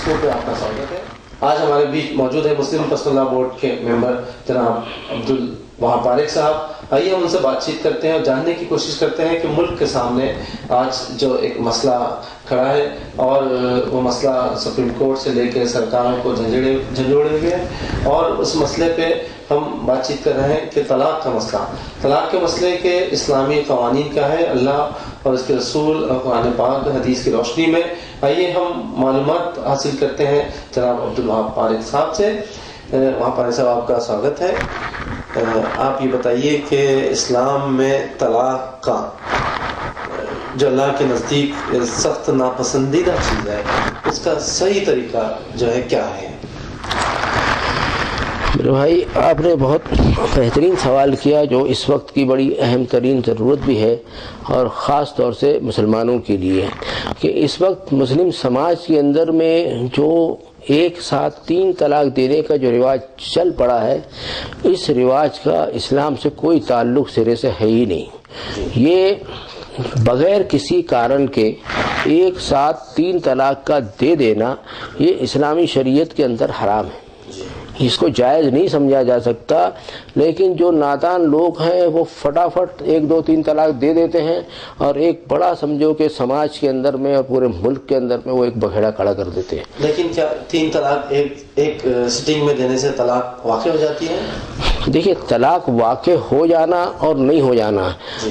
گفتگو پہ آپ کا سواگت ہے۔ آج ہمارے بیچ موجود ہے مسلم پرسنل لا بورڈ کے ممبر جناب عبدالوہاب پارق صاحب۔ آئیے ہم ان سے بات چیت کرتے ہیں اور جاننے کی کوشش کرتے ہیں کہ ملک کے سامنے آج جو ایک مسئلہ کھڑا ہے اور وہ مسئلہ سپریم کورٹ سے لے کے سرکاروں کو جھنجھوڑے ہوئے ہیں، اور اس مسئلے پہ ہم بات چیت کر رہے ہیں کہ طلاق کا مسئلہ، طلاق کے مسئلے کے اسلامی قوانین کا ہے، اللہ اور اس کے رسول اور قرآن پاک حدیث کی روشنی میں۔ آئیے ہم معلومات حاصل کرتے ہیں جناب عبدالوہاب پارق صاحب سے۔ وہاں پارق صاحب آپ کا سواگت ہے۔ آپ یہ بتائیے کہ اسلام میں طلاق کا جو اللہ کے نزدیک سخت ناپسندیدہ چیز ہے، اس کا صحیح طریقہ جو ہے کیا ہے؟ میرے بھائی، آپ نے بہت بہترین سوال کیا جو اس وقت کی بڑی اہم ترین ضرورت بھی ہے، اور خاص طور سے مسلمانوں کے لیے، کہ اس وقت مسلم سماج کے اندر میں جو ایک ساتھ 3 طلاق دینے کا جو رواج چل پڑا ہے، اس رواج کا اسلام سے کوئی تعلق سرے سے ہے ہی نہیں۔ یہ بغیر کسی کارن کے ایک ساتھ 3 طلاق کا دے دینا، یہ اسلامی شریعت کے اندر حرام ہے، اس کو جائز نہیں سمجھا جا سکتا۔ لیکن جو نادان لوگ ہیں وہ فٹافٹ 1 2 3 طلاق دے دیتے ہیں، اور ایک بڑا سمجھو کہ سماج کے اندر میں اور پورے ملک کے اندر میں وہ ایک بکھیڑا کھڑا کر دیتے ہیں۔ لیکن کیا 3 طلاق ایک سٹنگ میں دینے سے طلاق واقع ہو جاتی ہے؟ دیکھیے، طلاق واقع ہو جانا اور نہیں ہو جانا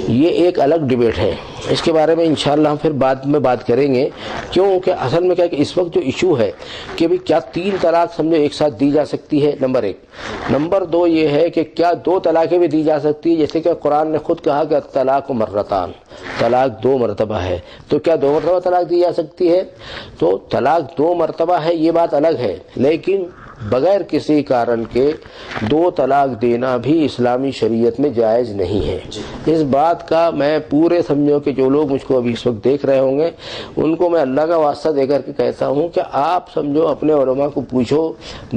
یہ ایک الگ ڈیبیٹ ہے، اس کے بارے میں انشاءاللہ ہم پھر بعد میں بات کریں گے۔ کیونکہ اصل میں کیا کہ اس وقت جو ایشو ہے کہ بھی کیا 3 طلاق سمجھو ایک ساتھ دی جا سکتی ہے، نمبر 1۔ نمبر 2 یہ ہے کہ کیا 2 طلاقیں بھی دی جا سکتی ہے، جیسے کہ قرآن نے خود کہا کہ طلاق مرتان، طلاق 2 مرتبہ ہے، تو کیا 2 مرتبہ طلاق دی جا سکتی ہے؟ تو طلاق 2 مرتبہ ہے، یہ بات الگ ہے، لیکن بغیر کسی کارن کے 2 طلاق دینا بھی اسلامی شریعت میں جائز نہیں ہے۔ اس بات کا میں پورے سمجھو کہ جو لوگ مجھ کو ابھی اس وقت دیکھ رہے ہوں گے ان کو میں اللہ کا واسطہ دے کر کے کہتا ہوں کہ آپ سمجھو اپنے علماء کو پوچھو،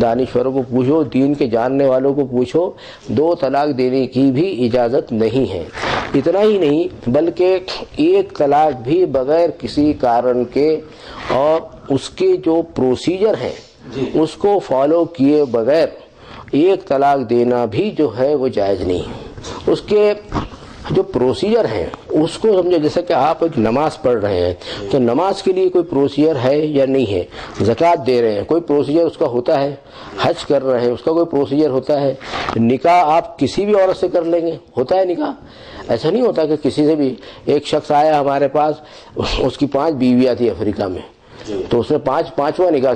دانشوروں کو پوچھو، دین کے جاننے والوں کو پوچھو، 2 طلاق دینے کی بھی اجازت نہیں ہے۔ اتنا ہی نہیں بلکہ 1 طلاق بھی بغیر کسی کارن کے اور اس کے جو پروسیجر ہیں اس کو فالو کیے بغیر 1 طلاق دینا بھی جو ہے وہ جائز نہیں۔ اس کے جو پروسیجر ہیں اس کو سمجھو، جیسے کہ آپ ایک نماز پڑھ رہے ہیں تو نماز کے لیے کوئی پروسیجر ہے یا نہیں ہے، زکوٰۃ دے رہے ہیں کوئی پروسیجر اس کا ہوتا ہے، حج کر رہے ہیں اس کا کوئی پروسیجر ہوتا ہے، نکاح آپ کسی بھی عورت سے کر لیں گے، ہوتا ہے نکاح۔ ایسا نہیں ہوتا کہ کسی سے بھی، ایک شخص آیا ہمارے پاس، اس کی 5 بیویاں تھیں افریقہ میں، تو اس نے پانچواں نکاح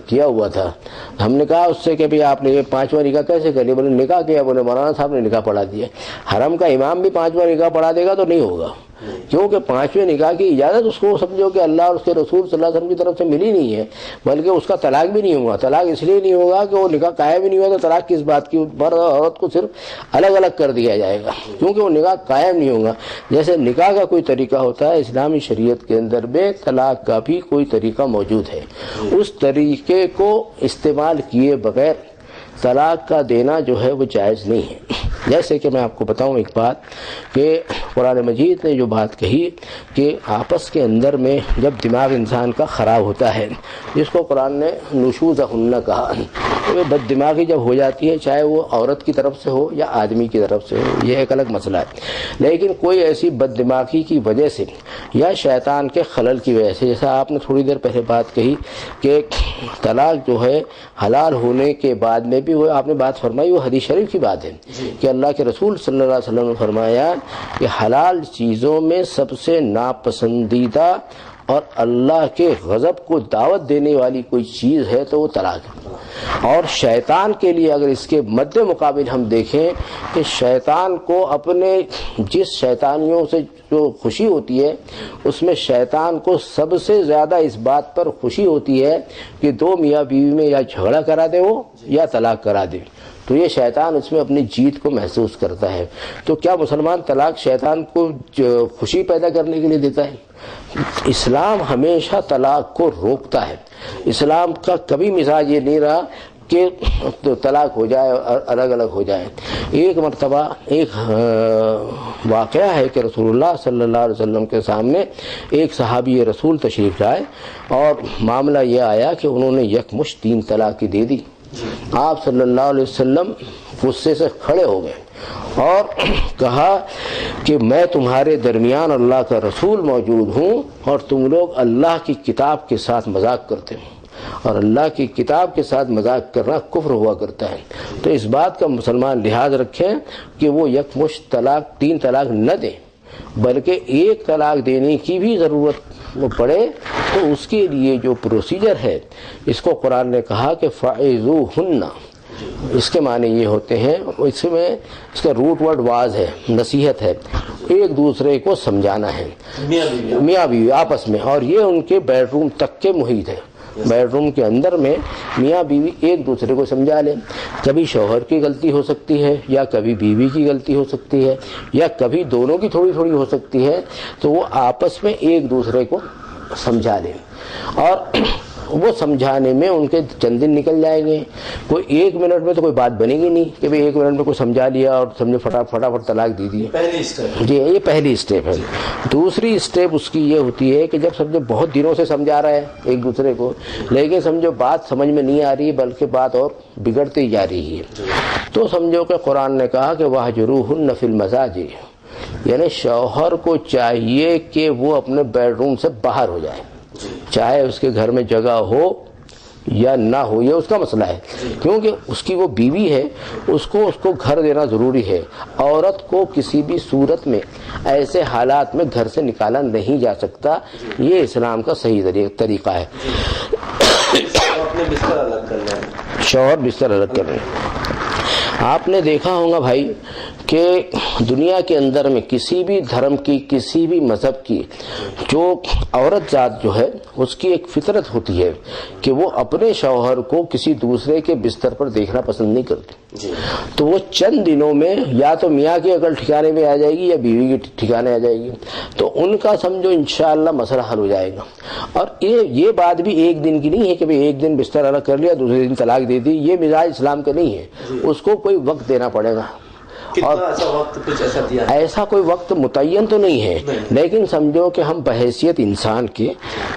کیا ہوا تھا۔ ہم نے کہا اس سے کہ بھئی آپ نے یہ 5واں نکاح کیسے کر لیا؟ بولے نکاح کیا، بولے مولانا صاحب نے نکاح پڑھا دیا۔ حرم کا امام بھی 5واں نکاح پڑھا دے گا تو نہیں ہوگا، کیونکہ 5ویں نکاح کی اجازت اس کو سمجھو کہ اللہ اور اس کے رسول صلی اللہ علیہ وسلم کی طرف سے ملی نہیں ہے، بلکہ اس کا طلاق بھی نہیں ہوگا۔ طلاق اس لیے نہیں ہوگا کہ وہ نکاح قائم ہی نہیں ہوا، تو طلاق کس بات کی؟ مرد اور عورت کو صرف الگ الگ کر دیا جائے گا، کیونکہ وہ نکاح قائم نہیں ہوگا۔ جیسے نکاح کا کوئی طریقہ ہوتا ہے، اسلامی شریعت کے اندر میں طلاق کا بھی کوئی طریقہ موجود ہے، اس طریقے کو استعمال کیے بغیر طلاق کا دینا جو ہے وہ جائز نہیں ہے۔ جیسے کہ میں آپ کو بتاؤں ایک بات کہ قرآن مجید نے جو بات کہی کہ آپس کے اندر میں جب دماغ انسان کا خراب ہوتا ہے، جس کو قرآن نے نشوزہن کہا، تو بد دماغی جب ہو جاتی ہے، چاہے وہ عورت کی طرف سے ہو یا آدمی کی طرف سے ہو، یہ ایک الگ مسئلہ ہے، لیکن کوئی ایسی بد دماغی کی وجہ سے یا شیطان کے خلل کی وجہ سے، جیسا آپ نے تھوڑی دیر پہلے بات کہی کہ طلاق جو ہے حلال ہونے کے بعد میں بھی، وہ آپ نے بات فرمائی وہ حدیث شریف کی بات ہے کہ اللہ کے رسول صلی اللہ علیہ وسلم نے فرمایا کہ حلال چیزوں میں سب سے ناپسندیدہ اور اللہ کے غضب کو دعوت دینے والی کوئی چیز ہے تو وہ طلاق ہے۔ اور شیطان کے لیے اگر اس کے مد مقابل ہم دیکھیں کہ شیطان کو اپنے جس شیطانیوں سے جو خوشی ہوتی ہے، اس میں شیطان کو سب سے زیادہ اس بات پر خوشی ہوتی ہے کہ 2 میاں بیوی میں یا جھگڑا کرا دے وہ یا طلاق کرا دے، تو یہ شیطان اس میں اپنی جیت کو محسوس کرتا ہے۔ تو کیا مسلمان طلاق شیطان کو خوشی پیدا کرنے کے لیے دیتا ہے؟ اسلام ہمیشہ طلاق کو روکتا ہے۔ اسلام کا کبھی مزاج یہ نہیں رہا کہ طلاق ہو جائے اور الگ الگ ہو جائے۔ ایک مرتبہ ایک واقعہ ہے کہ رسول اللہ صلی اللہ علیہ وسلم کے سامنے ایک صحابی رسول تشریف لائے اور معاملہ یہ آیا کہ انہوں نے یکمشت 3 طلاق کی دے دی۔ آپ صلی اللہ علیہ وسلم غصے سے کھڑے ہو گئے اور کہا کہ میں تمہارے درمیان اللہ کا رسول موجود ہوں اور تم لوگ اللہ کی کتاب کے ساتھ مذاق کرتے ہو، اور اللہ کی کتاب کے ساتھ مذاق کرنا کفر ہوا کرتا ہے۔ تو اس بات کا مسلمان لحاظ رکھیں کہ وہ یکمشت 3 طلاق نہ دیں، بلکہ 1 طلاق دینے کی بھی ضرورت پڑے تو اس کے لیے جو پروسیجر ہے، اس کو قرآن نے کہا کہ فَعِذُوهُنَّ، اس کے معنی یہ ہوتے ہیں، اس میں اس کا روٹ ورڈ واز ہے، نصیحت ہے، ایک دوسرے کو سمجھانا ہے، میاں بیوی آپس میں، اور یہ ان کے بیڈ روم تک کے محیط ہے۔ بیڈ روم کے اندر میں میاں بیوی ایک دوسرے کو سمجھا لیں۔ کبھی شوہر کی غلطی ہو سکتی ہے یا کبھی بیوی کی غلطی ہو سکتی ہے یا کبھی دونوں کی تھوڑی تھوڑی ہو سکتی ہے، تو وہ آپس میں ایک دوسرے کو سمجھا لیں، اور وہ سمجھانے میں ان کے چند دن نکل جائیں گے۔ کوئی 1 منٹ میں تو کوئی بات بنے گی نہیں کہ 1 منٹ میں کوئی سمجھا لیا اور سمجھے فٹافٹ طلاق دے دی۔ جی یہ پہلی اسٹیپ ہے۔ دوسری اسٹیپ اس کی یہ ہوتی ہے کہ جب سمجھو بہت دنوں سے سمجھا رہا ہے ایک دوسرے کو، لیکن سمجھو بات سمجھ میں نہیں آ رہی بلکہ بات اور بگڑتی جا رہی ہے، تو سمجھو کہ قرآن نے کہا کہ وَاهْجُرُوهُنَّ فِي الْمَضَاجِعِ، یعنی شوہر کو چاہیے کہ وہ اپنے بیڈ روم سے باہر ہو جائے، چاہے اس کے گھر میں جگہ ہو یا نہ ہو، یہ اس کا مسئلہ ہے، کیونکہ اس کی وہ بیوی ہے، اس کو گھر دینا ضروری ہے۔ عورت کو کسی بھی صورت میں ایسے حالات میں گھر سے نکالا نہیں جا سکتا، یہ اسلام کا صحیح طریقہ ہے۔ شوہر بستر الگ کر رہے ہیں۔ آپ نے دیکھا ہوگا بھائی کہ دنیا کے اندر میں کسی بھی دھرم کی، کسی بھی مذہب کی جو عورت ذات جو ہے، اس کی ایک فطرت ہوتی ہے کہ وہ اپنے شوہر کو کسی دوسرے کے بستر پر دیکھنا پسند نہیں کرتی۔ تو وہ چند دنوں میں یا تو میاں کی عقل ٹھکانے میں آ جائے گی یا بیوی کی ٹھکانے آ جائے گی، تو ان کا سمجھو انشاءاللہ مسئلہ حل ہو جائے گا۔ اور یہ بات بھی ایک دن کی نہیں ہے کہ ایک دن بستر الگ کر لیا دوسرے دن طلاق دے دی، یہ مزاج اسلام کا نہیں ہے، اس کو کوئی وقت دینا پڑے گا۔ اور ایسا کوئی وقت متعین تو نہیں ہے، لیکن سمجھو کہ ہم بحیثیت انسان کے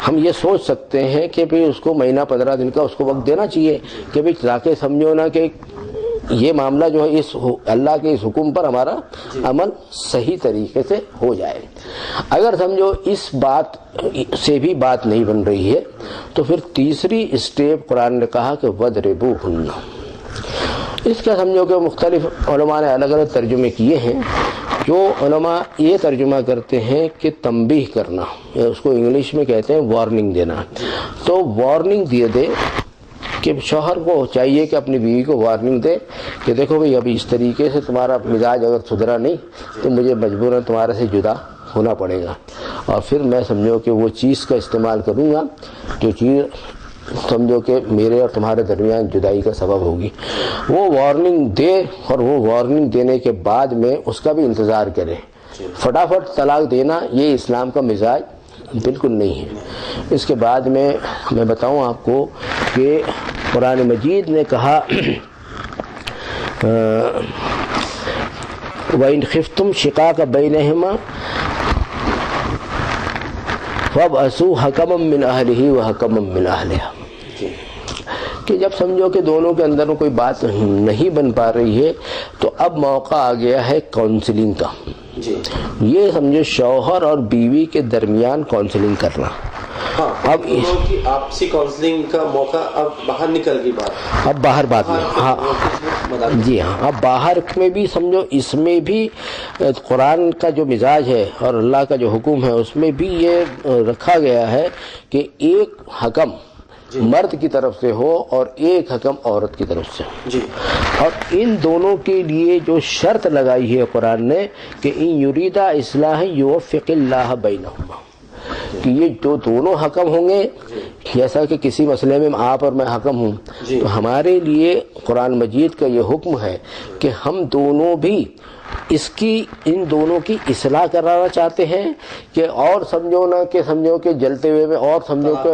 ہم یہ سوچ سکتے ہیں کہ اس کو مہینہ 15 دن کا اس کو وقت دینا چاہیے کہ تاکہ سمجھو نا کہ یہ معاملہ جو ہے اس اللہ کے اس حکم پر ہمارا عمل صحیح طریقے سے ہو جائے۔ اگر سمجھو اس بات سے بھی بات نہیں بن رہی ہے تو پھر تیسری اسٹیپ قرآن نے کہا کہ وَاضْرِبُوهُنَّ۔ اس کا سمجھو کہ مختلف علماء نے الگ الگ ترجمے کیے ہیں۔ جو علماء یہ ترجمہ کرتے ہیں کہ تنبیہ کرنا، اس کو انگلش میں کہتے ہیں وارننگ دینا، تو وارننگ دے کہ شوہر کو چاہیے کہ اپنی بیوی کو وارننگ دے کہ دیکھو بھئی ابھی اس طریقے سے تمہارا مزاج اگر سدھرا نہیں تو مجھے مجبوراً تمہارے سے جدا ہونا پڑے گا، اور پھر میں سمجھو کہ وہ چیز کا استعمال کروں گا جو چیز سمجھو کہ میرے اور تمہارے درمیان جدائی کا سبب ہوگی۔ وہ وارننگ دے، اور وہ وارننگ دینے کے بعد میں اس کا بھی انتظار کرے۔ فٹافٹ طلاق دینا یہ اسلام کا مزاج بالکل نہیں ہے۔ اس کے بعد میں بتاؤں آپ کو کہ قرآن مجید نے کہا وَإِنْ خِفْتُمْ شِقَاقَ بَيْنِهِمَا فَابْعَثُوا حَكَمًا مِّنْ أَهْلِهِ وَحَكَمًا مِّنْ أَهْلِهَا، کہ جب سمجھو کہ دونوں کے اندر کوئی بات نہیں بن پا رہی ہے تو اب موقع آ گیا ہے کاؤنسلنگ کا۔ یہ سمجھو شوہر اور بیوی کے درمیان کاؤنسلنگ کرنا۔ اب آپسی کاؤنسلنگ کا موقع اب باہر نکل گئی بات، اب باہر بات میں ہاں جی ہاں، اب باہر میں بھی سمجھو اس میں بھی قرآن کا جو مزاج ہے اور اللہ کا جو حکم ہے اس میں بھی یہ رکھا گیا ہے کہ ایک حکم مرد کی طرف سے ہو اور ایک حکم عورت کی طرف سے، اور ان دونوں کے لیے جو شرط لگائی ہے قرآن نے کہ ان یریدا اصلاح یوفق اللہ بینہما، کہ یہ جو دونوں حکم ہوں گے، جیسا کہ کسی مسئلے میں آپ اور میں حکم ہوں تو ہمارے لیے قرآن مجید کا یہ حکم ہے کہ ہم دونوں بھی ان دونوں کی اصلاح کرانا چاہتے ہیں، کہ اور سمجھو کہ جلتے ہوئے میں اور سمجھو کہ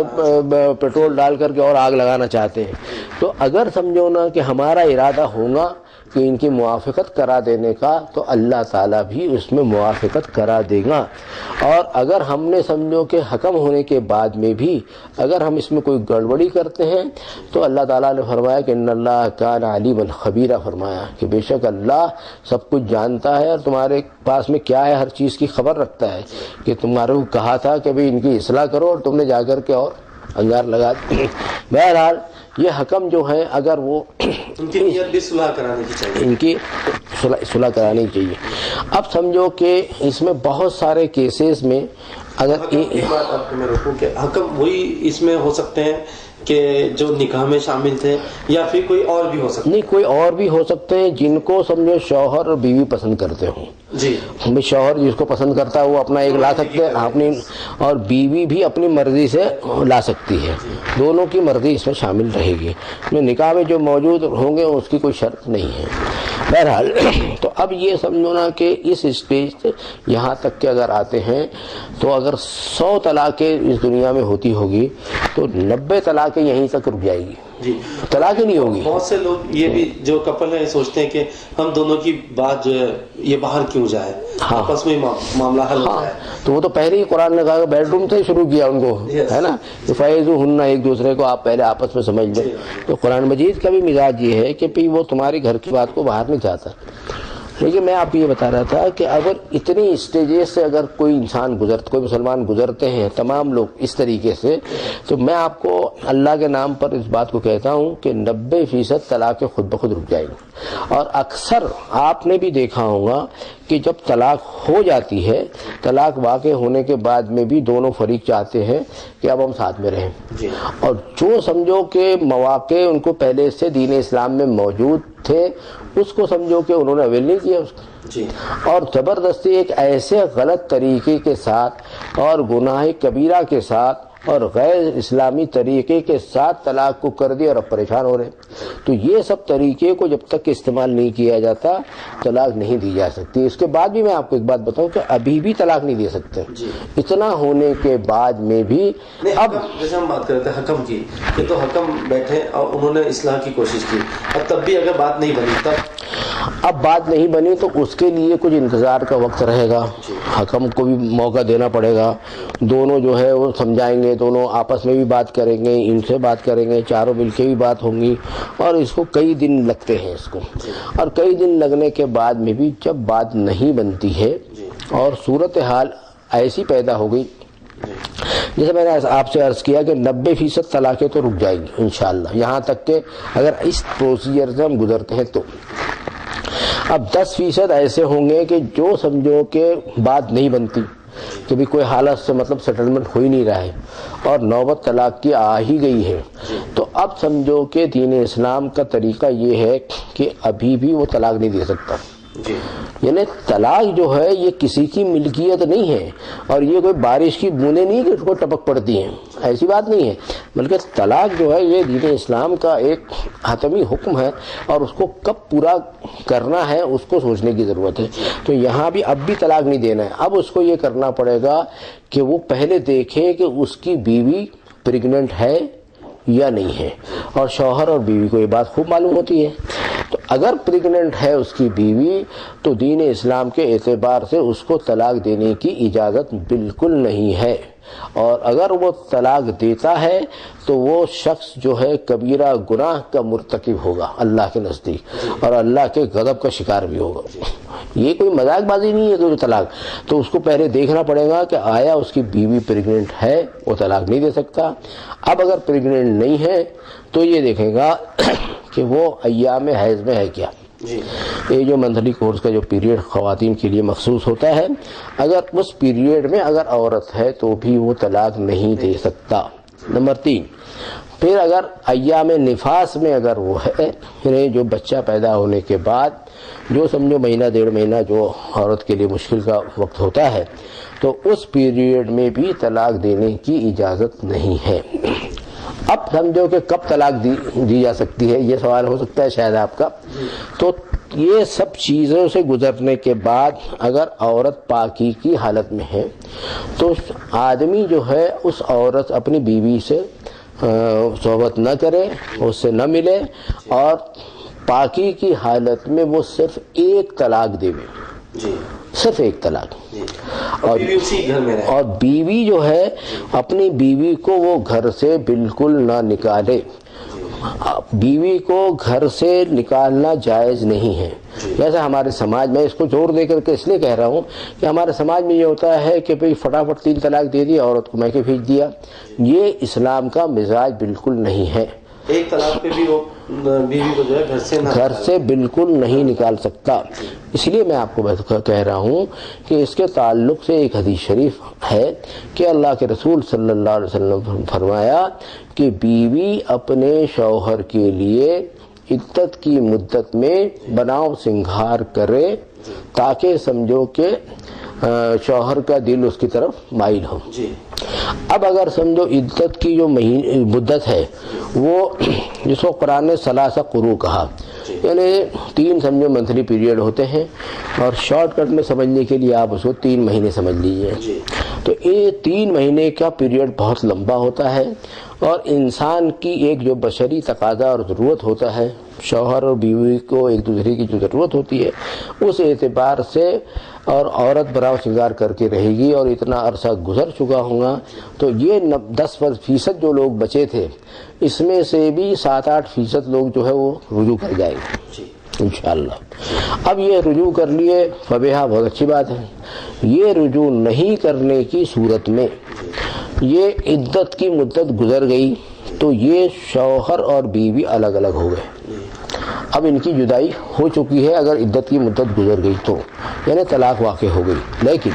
پیٹرول ڈال کر کے اور آگ لگانا چاہتے ہیں، تو اگر سمجھو نا کہ ہمارا ارادہ ہوگا کہ ان کی موافقت کرا دینے کا تو اللہ تعالیٰ بھی اس میں موافقت کرا دے گا. اور اگر ہم نے سمجھو کہ حکم ہونے کے بعد میں بھی اگر ہم اس میں کوئی گڑبڑی کرتے ہیں تو اللہ تعالیٰ نے فرمایا کہ ان اللہ کان علیما خبیرا، فرمایا کہ بے شک اللہ سب کچھ جانتا ہے اور تمہارے پاس میں کیا ہے ہر چیز کی خبر رکھتا ہے. کہ تمہارے کو کہا تھا کہ بھئی ان کی اصلاح کرو اور تم نے جا کر کے اور انگار لگا دی. بہرحال یہ حکم جو ہے اگر وہ ان کی نیت بھی صلح کرانے کی چاہیے، ان کی صلح کرانی چاہیے. اب سمجھو کہ اس میں بہت سارے کیسز میں اگر ایک بات آپ کو میں روکوں کہ حکم وہی اس میں ہو سکتے ہیں کہ جو نکاح میں شامل تھے یا پھر کوئی اور بھی ہو سکتا ہے؟ نہیں، کوئی اور بھی ہو سکتے ہیں جن کو سمجھو شوہر اور بیوی پسند کرتے ہوں. جی، شوہر جس کو پسند کرتا ہے وہ اپنا ایک لا سکتے ہیں اپنی، اور بیوی بھی اپنی مرضی سے لا سکتی ہے. دونوں کی مرضی اس میں شامل رہے گی. نکاح میں جو موجود ہوں گے اس کی کوئی شرط نہیں ہے. بہرحال تو اب یہ سمجھو نا کہ اس اسٹیج سے یہاں تک کہ اگر آتے ہیں تو اگر 100 طلاقیں اس دنیا میں ہوتی ہوگی تو 90 طلاقیں یہیں تک رک جائے گی. جی، طلاق ہی نہیں ہوگی. بہت سے لوگ یہ بھی جو کپل ہیں سوچتے ہیں کہ ہم دونوں کی بات جو ہے یہ باہر کیوں جائے، آپس میں معاملہ حل ہو جائے. تو وہ تو پہلے ہی قرآن نے کہا کہ بیڈ روم سے شروع کیا ان کو، ہے نا، فیضوہن، ایک دوسرے کو آپ پہلے آپس میں سمجھ لیں. تو قرآن مجید کا بھی مزاج یہ ہے کہ وہ تمہارے گھر کی بات کو باہر نہیں چاہتا. لیکن میں آپ کو یہ بتا رہا تھا کہ اگر اتنی اسٹیجز سے اگر کوئی انسان کوئی مسلمان گزرتے ہیں تمام لوگ اس طریقے سے، تو میں آپ کو اللہ کے نام پر اس بات کو کہتا ہوں کہ 90% طلاقیں خود بخود رک جائیں گی. اور اکثر آپ نے بھی دیکھا ہوگا کہ جب طلاق ہو جاتی ہے، طلاق واقع ہونے کے بعد میں بھی دونوں فریق چاہتے ہیں کہ اب ہم ساتھ میں رہیں. اور جو سمجھو کہ مواقع ان کو پہلے سے دین اسلام میں موجود تھے اس کو سمجھو کہ انہوں نے اویل نہیں کیا اس کو، اور زبردستی ایک ایسے غلط طریقے کے ساتھ اور گناہ کبیرہ کے ساتھ اور غیر اسلامی طریقے کے ساتھ طلاق کو کر دیا اور اب پریشان ہو رہے. تو یہ سب طریقے کو جب تک استعمال نہیں کیا جاتا طلاق نہیں دی جا سکتی. اس کے بعد بھی میں آپ کو ایک بات بتاؤں کہ ابھی بھی طلاق نہیں دے سکتے. اتنا ہونے کے بعد میں بھی اب جیسے ہم بات کرتے ہیں حکم کی، کہ تو حکم بیٹھے اور انہوں نے اصلاح کی کوشش کی، اب تب بھی اگر بات نہیں بنی اب بات نہیں بنی تو اس کے لیے کچھ انتظار کا وقت رہے گا. حکم کو بھی موقع دینا پڑے گا. دونوں جو ہے وہ سمجھائیں گے، دونوں آپس میں بھی بات کریں گے، ان سے بات کریں گے، چاروں مل کے بھی بات ہوں گی. اور اس کو کئی دن لگتے ہیں اس کو، اور کئی دن لگنے کے بعد میں بھی جب بات نہیں بنتی ہے اور صورتحال ایسی پیدا ہو گئی جیسے میں نے آپ سے عرض کیا کہ 90% طلاقیں تو رک جائیں گی انشاءاللہ، یہاں تک کہ اگر اس پروسیجر سے ہم گزرتے ہیں تو. اب 10% ایسے ہوں گے کہ جو سمجھو کہ بات نہیں بنتی، کہ بھی کوئی حالت سے مطلب سیٹلمنٹ ہو ہی نہیں رہا ہے اور نوبت طلاق کی آ ہی گئی ہے. تو اب سمجھو کہ دین اسلام کا طریقہ یہ ہے کہ ابھی بھی وہ طلاق نہیں دے سکتا. یعنی طلاق جو ہے یہ کسی کی ملکیت نہیں ہے، اور یہ کوئی بارش کی بوندیں نہیں کہ اس کو ٹپک پڑتی ہیں، ایسی بات نہیں ہے. بلکہ طلاق جو ہے یہ دین اسلام کا ایک حتمی حکم ہے، اور اس کو کب پورا کرنا ہے اس کو سوچنے کی ضرورت ہے. تو یہاں بھی اب بھی طلاق نہیں دینا ہے. اب اس کو یہ کرنا پڑے گا کہ وہ پہلے دیکھے کہ اس کی بیوی پریگننٹ ہے یا نہیں ہے، اور شوہر اور بیوی کو یہ بات خوب معلوم ہوتی ہے. تو اگر پریگننٹ ہے اس کی بیوی تو دین اسلام کے اعتبار سے اس کو طلاق دینے کی اجازت بالکل نہیں ہے. اور اگر وہ طلاق دیتا ہے تو وہ شخص جو ہے کبیرہ گناہ کا مرتکب ہوگا اللہ کے نزدیک، اور اللہ کے غضب کا شکار بھی ہوگا. یہ کوئی مذاق بازی نہیں ہے کہ طلاق. تو اس کو پہلے دیکھنا پڑے گا کہ آیا اس کی بیوی پریگننٹ ہے، وہ طلاق نہیں دے سکتا. اب اگر پریگننٹ نہیں ہے تو یہ دیکھے گا کہ وہ ایام حیض میں ہے کیا. یہ جو منتھلی کورس کا جو پیریڈ خواتین کے لیے مخصوص ہوتا ہے، اگر اس پیریڈ میں اگر عورت ہے تو بھی وہ طلاق نہیں دے سکتا. نمبر 3، پھر اگر ایام نفاس میں اگر وہ ہے، یعنی جو بچہ پیدا ہونے کے بعد جو سمجھو مہینہ 1.5 مہینہ جو عورت کے لیے مشکل کا وقت ہوتا ہے، تو اس پیریڈ میں بھی طلاق دینے کی اجازت نہیں ہے. اب سمجھو کہ کب طلاق دی جا سکتی ہے، یہ سوال ہو سکتا ہے شاید آپ کا. تو یہ سب چیزوں سے گزرنے کے بعد اگر عورت پاکی کی حالت میں ہے تو آدمی جو ہے اس عورت اپنی بیوی سے صحبت نہ کرے، اس سے نہ ملے، اور پاکی کی حالت میں وہ صرف ایک طلاق دے، جی صرف ایک طلاق، اور بیوی اسی گھر میں رہے، اور بیوی جو ہے اپنی بیوی کو وہ گھر سے بالکل نہ نکالے، بیوی کو گھر سے نکالنا جائز نہیں ہے۔ جیسے ہمارے سماج میں، اس کو زور دے کر کے اس لیے کہہ رہا ہوں کہ ہمارے سماج میں یہ ہوتا ہے کہ بھئی فٹافٹ 3 طلاق دے دی، عورت کو میکے بھیج دیا، یہ اسلام کا مزاج بالکل نہیں ہے۔ ایک طلاق پہ بھی وہ بیوی کو جو ہے گھر سے بالکل نہیں نکال سکتا۔ اس لیے میں آپ کو کہہ رہا ہوں کہ اس کے تعلق سے ایک حدیث شریف ہے کہ اللہ کے رسول صلی اللہ علیہ وسلم فرمایا کہ بیوی اپنے شوہر کے لیے عدت کی مدت میں بناؤ سنگھار کرے تاکہ سمجھو کہ شوہر کا دل اس کی طرف مائل ہو۔ جی اب اگر سمجھو عدت کی جو مدت ہے وہ جس کو قرآن نے ثلاثہ قروء کہا، یعنی 3 سمجھو منتھلی پیریڈ ہوتے ہیں، اور شارٹ کٹ میں سمجھنے کے لیے آپ اس کو 3 مہینے سمجھ لیجئے۔ تو یہ 3 مہینے کا پیریڈ بہت لمبا ہوتا ہے، اور انسان کی ایک جو بشری تقاضا اور ضرورت ہوتا ہے، شوہر اور بیوی کو ایک دوسرے کی جو ضرورت ہوتی ہے، اس اعتبار سے، اور عورت براؤ سنگار کر کے رہے گی اور اتنا عرصہ گزر چکا ہوگا، تو یہ 10% جو لوگ بچے تھے، اس میں سے بھی 7-8% لوگ جو ہے وہ رجوع کر جائیں گے انشاءاللہ۔ اب یہ رجوع کر لیے فبیہا، بہت اچھی بات ہے۔ یہ رجوع نہیں کرنے کی صورت میں یہ عدت کی مدت گزر گئی تو یہ شوہر اور بیوی الگ الگ ہو گئے، اب ان کی جدائی ہو چکی ہے اگر عدت کی مدت گزر گئی تو، یعنی طلاق واقع ہو گئی۔ لیکن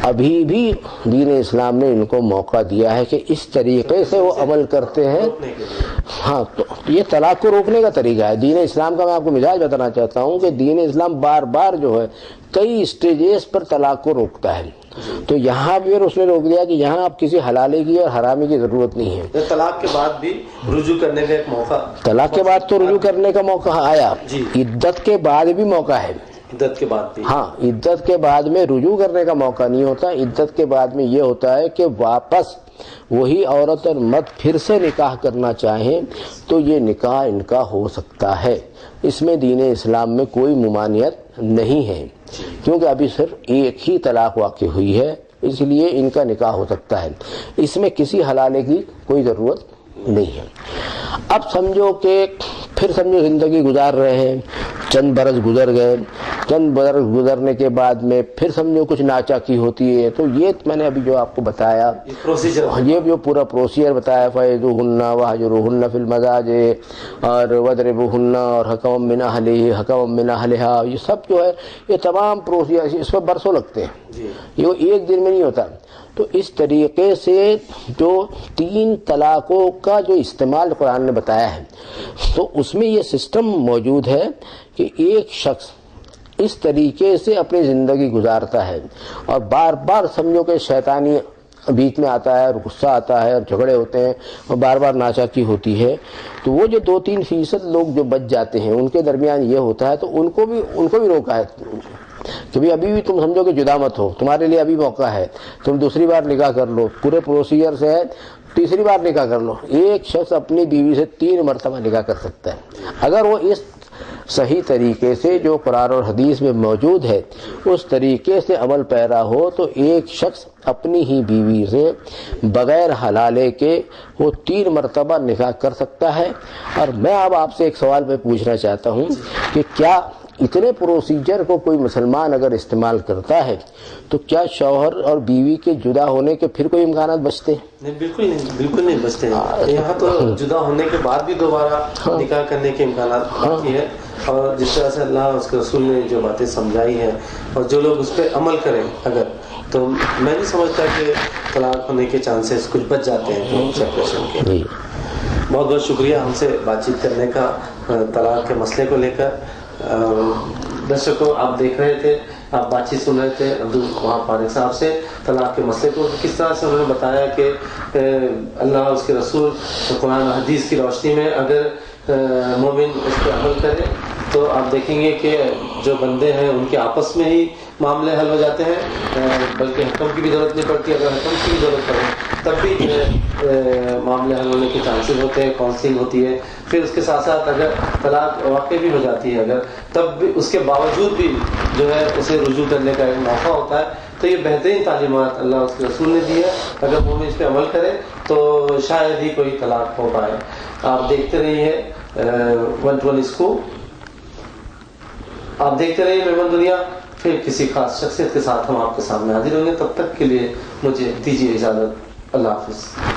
ابھی بھی دین اسلام نے ان کو موقع دیا ہے کہ اس طریقے سے وہ عمل کرتے ہیں۔ ہاں، تو یہ طلاق کو روکنے کا طریقہ ہے دین اسلام کا۔ میں آپ کو مزاج بتانا چاہتا ہوں کہ دین اسلام بار بار جو ہے کئی اسٹیجز پر طلاق کو روکتا ہے، تو یہاں بھی اس نے روک دیا کہ یہاں آپ کسی حلالے کی اور حرامی کی ضرورت نہیں ہے۔ طلاق کے بعد بھی رجوع کرنے کا ایک موقع، طلاق کے بعد تو رجوع کرنے کا موقع آیا، عدت کے بعد بھی موقع ہے، عدت کے بعد بھی۔ ہاں، عدت کے بعد میں رجوع کرنے کا موقع نہیں ہوتا، عدت کے بعد میں یہ ہوتا ہے کہ واپس وہی عورت اور مرد پھر سے نکاح کرنا چاہیں تو یہ نکاح ان کا ہو سکتا ہے، اس میں دین اسلام میں کوئی ممانعت نہیں ہے، کیونکہ ابھی صرف ایک ہی طلاق واقع ہوئی ہے، اس لیے ان کا نکاح ہو سکتا ہے، اس میں کسی حلالے کی کوئی ضرورت نہیں ہے۔ اب سمجھو کہ پھر سمجھو زندگی گزار رہے ہیں، چند برس گزر گئے، چند برس گزرنے کے بعد میں پھر سمجھو کچھ ناچاکی ہوتی ہے، تو یہ میں نے ابھی جو آپ کو بتایا، یہ جو پورا پروسیجر بتایا، فَإِذُوهُنَّ وَاهْجُرُوهُنَّ فِي الْمَضَاجِعِ اور وَاضْرِبُوهُنَّ اور حَكَمًا مِّنْ أَهْلِهِ حَكَمًا مِّنْ أَهْلِهَا، یہ سب جو ہے یہ تمام پروسیجر اس پر برسوں لگتے ہیں، یہ ایک دن میں نہیں ہوتا۔ تو اس طریقے سے جو 3 طلاقوں کا جو استعمال قرآن نے بتایا ہے، تو اس میں یہ سسٹم موجود ہے کہ ایک شخص اس طریقے سے اپنی زندگی گزارتا ہے، اور بار بار سمجھو کہ شیطانی بیچ میں آتا ہے اور غصہ آتا ہے اور جھگڑے ہوتے ہیں اور بار بار ناچاکی ہوتی ہے، تو وہ جو 2-3% لوگ جو بچ جاتے ہیں ان کے درمیان یہ ہوتا ہے، تو ان کو بھی روکا ہے کہ بھی ابھی بھی تم سمجھو کہ جدا مت ہو، تمہارے لیے ابھی موقع ہے، تم دوسری بار نکاح کر لو، پورے پروسیجر سے ہے، تیسری بار نکاح کر لو۔ ایک شخص اپنی بیوی سے 3 مرتبہ نکاح کر سکتا ہے اگر وہ اس صحیح طریقے سے جو قرآن اور حدیث میں موجود ہے اس طریقے سے عمل پیرا ہو، تو ایک شخص اپنی ہی بیوی سے بغیر حلالے کے وہ 3 مرتبہ نکاح کر سکتا ہے۔ اور میں اب آپ سے ایک سوال میں پوچھنا چاہتا ہوں کہ کیا اتنے پروسیجر کو کوئی مسلمان اگر استعمال کرتا ہے تو کیا شوہر اور بیوی کے جدا ہونے کے پھر کوئی امکانات بچتے ہیں؟ نہیں، بالکل نہیں بچتے ہیں۔ یہاں تو جدا ہونے کے بعد بھی دوبارہ نکاح کرنے کے امکانات باقی ہے، اور جس طرح سے اللہ اس کے رسول نے جو باتیں سمجھائی ہیں اور جو لوگ اس پہ عمل کریں اگر، تو میں نہیں سمجھتا کہ طلاق ہونے کے چانسز کچھ بچ جاتے ہیں سیپریشن کے۔ بہت بہت شکریہ ہم سے بات چیت کرنے کا طلاق کے مسئلے کو لے کر۔ درشکوں، آپ دیکھ رہے تھے، آپ بات چیت سن رہے تھے عبدالوہاب فارغ صاحب سے طلاق کے مسئلے کو، کس طرح سے انہوں نے بتایا کہ اللہ اس کے رسول قرآن و حدیث کی روشنی میں اگر مومن اس پہ عمل کرے تو آپ دیکھیں گے کہ جو بندے ہیں ان کے آپس میں ہی معاملے حل ہو جاتے ہیں، بلکہ حکم کی بھی ضرورت نہیں پڑتی. اگر حکم کی بھی ضرورت پڑے تب بھی جو ہے معاملے حل ہونے کے چانسز ہوتے ہیں، کاؤنسلنگ ہوتی ہے. پھر اس کے ساتھ ساتھ اگر طلاق واقع بھی ہو جاتی ہے اگر، تب بھی اس کے باوجود بھی جو ہے اسے رجوع کرنے کا ایک موقع ہوتا ہے. تو یہ بہترین تعلیمات اللہ اس کے رسول نے دی ہے. اگر مومن اس پہ عمل کرے تو شاید ہی کوئی طلاق ہو پائے. آپ دیکھتے رہیے 120 کو، آپ دیکھتے رہیے مہمان دنیا. پھر کسی خاص شخصیت کے ساتھ ہم آپ کے سامنے حاضر ہوں گے. تب تک کے لیے مجھے دیجیے اجازت. اللہ حافظ.